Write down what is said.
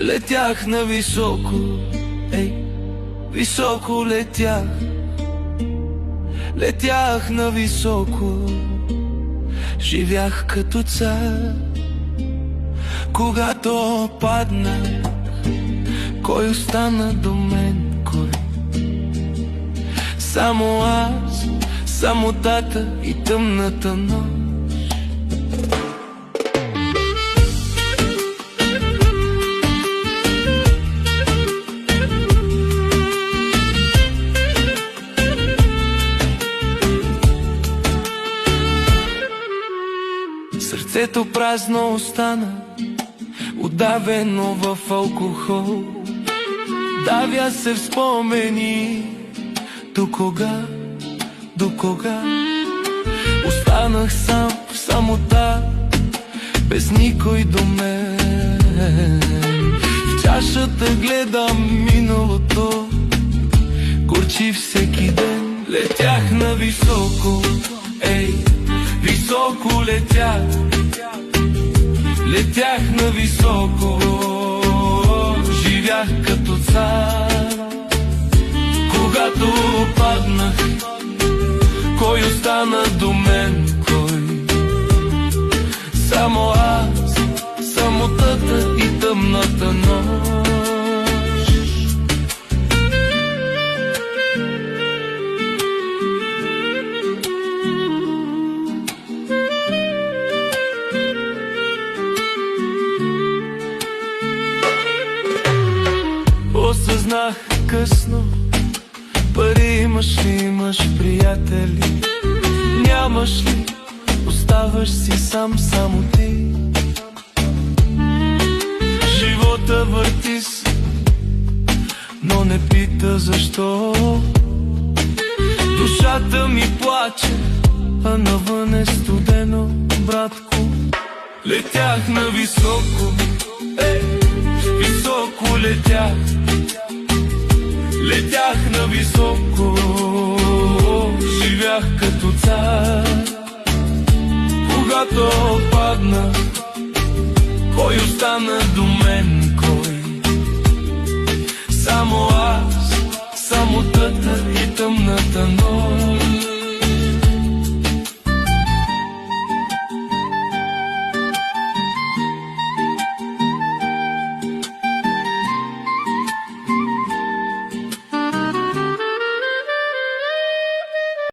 Летях на високо, високо летях. Летях на високо, живях като цар. Когато паднах, кой остана до мен, кой? Само аз, самотата и тъмната нощ. Сърцето празно остана, удавено в алкохол. Давя се в спомени. До кога, до кога? Останах сам в самота, без никой до мен. В чашата гледам миналото, горчи всеки ден. Летях на високо, високо летях. Летях на високо, живях като цар. Когато паднах, кой остана до мен, кой? Само аз, самотата и тъмната нощ. Осъзнах късно, пари имаш ли, имаш приятели? Нямаш ли, оставаш си сам, само ти. Живота върти се, но не пита защо. Душата ми плаче, а навън е студено, братко. Летях на високо, високо летях. Летях на високо,